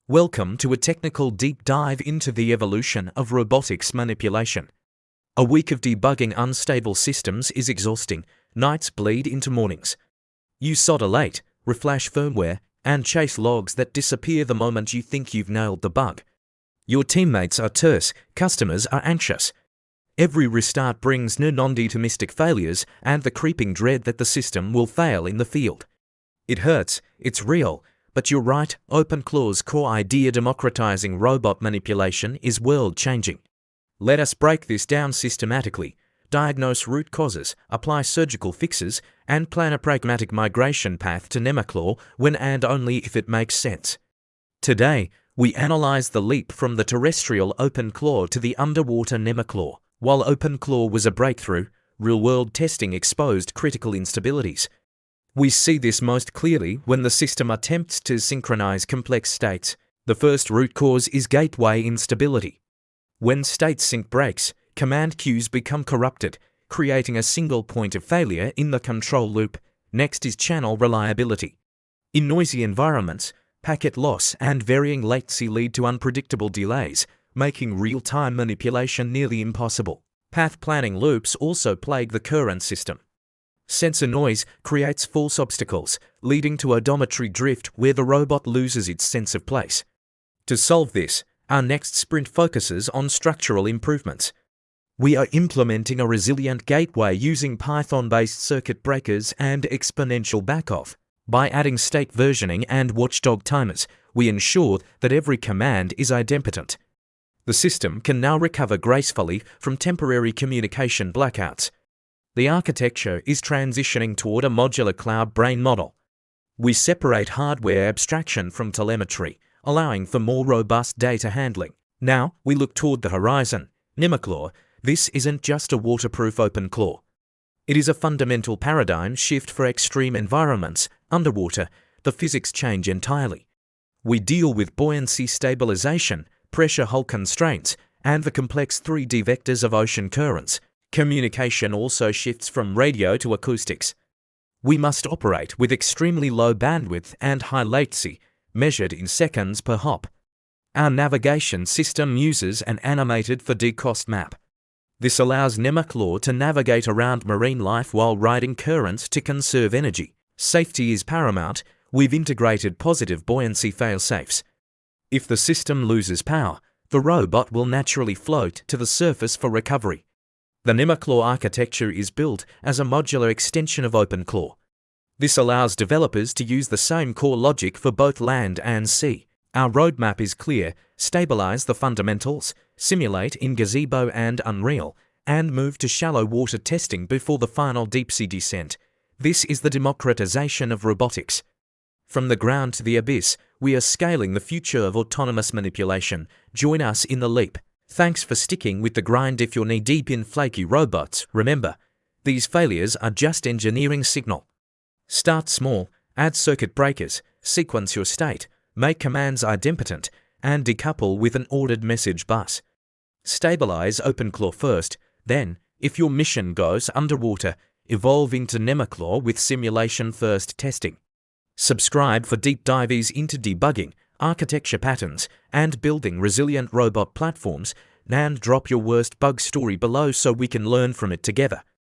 Welcome to a technical deep dive into the evolution of robotics manipulation. A week of debugging unstable systems is exhausting. Nights bleed into mornings. You solder late, reflash firmware, and chase logs that disappear the moment you think you've nailed the bug. Your teammates are terse, customers are anxious. Every restart brings non-deterministic failures and the creeping dread that the system will fail in the field. It hurts, it's real, but you're right, OpenClaw's core idea democratizing robot manipulation is world-changing. Let us break this down systematically, diagnose root causes, apply surgical fixes, and plan a pragmatic migration path to NemoClaw when and only if it makes sense. Today, we analyze the leap from the terrestrial OpenClaw to the underwater NemoClaw. While OpenClaw was a breakthrough, real-world testing exposed critical instabilities. We see this most clearly when the system attempts to synchronize complex states. The first root cause is gateway instability. When state sync breaks, command queues become corrupted, creating a single point of failure in the control loop. Next is channel reliability. In noisy environments, packet loss and varying latency lead to unpredictable delays, making real-time manipulation nearly impossible. Path planning loops also plague the current system. Sensor noise creates false obstacles, leading to odometry drift where the robot loses its sense of place. To solve this, our next sprint focuses on structural improvements. We are implementing a resilient gateway using Python-based circuit breakers and exponential backoff. By adding state versioning and watchdog timers, we ensure that every command is idempotent. The system can now recover gracefully from temporary communication blackouts. The architecture is transitioning toward a modular cloud brain model. We separate hardware abstraction from telemetry, allowing for more robust data handling. Now, we look toward the horizon. NemoClaw, this isn't just a waterproof OpenClaw. It is a fundamental paradigm shift for extreme environments. Underwater, the physics change entirely. We deal with buoyancy stabilization, pressure hull constraints, and the complex 3D vectors of ocean currents. Communication also shifts from radio to acoustics. We must operate with extremely low bandwidth and high latency, measured in seconds per hop. Our navigation system uses an animated 4D cost map. This allows NemoClaw to navigate around marine life while riding currents to conserve energy. Safety is paramount. We've integrated positive buoyancy failsafes. If the system loses power, the robot will naturally float to the surface for recovery. The NemoClaw architecture is built as a modular extension of OpenClaw. This allows developers to use the same core logic for both land and sea. Our roadmap is clear: stabilize the fundamentals, simulate in Gazebo and Unreal, and move to shallow water testing before the final deep-sea descent. This is the democratization of robotics. From the ground to the abyss, we are scaling the future of autonomous manipulation. Join us in the leap. Thanks for sticking with the grind. If you're knee-deep in flaky robots, remember, these failures are just engineering signal. Start small, add circuit breakers, sequence your state, make commands idempotent, and decouple with an ordered message bus. Stabilize OpenClaw first, then, if your mission goes underwater, evolve into NemoClaw with simulation-first testing. Subscribe for deep dives into debugging, architecture patterns, and building resilient robot platforms, and drop your worst bug story below so we can learn from it together.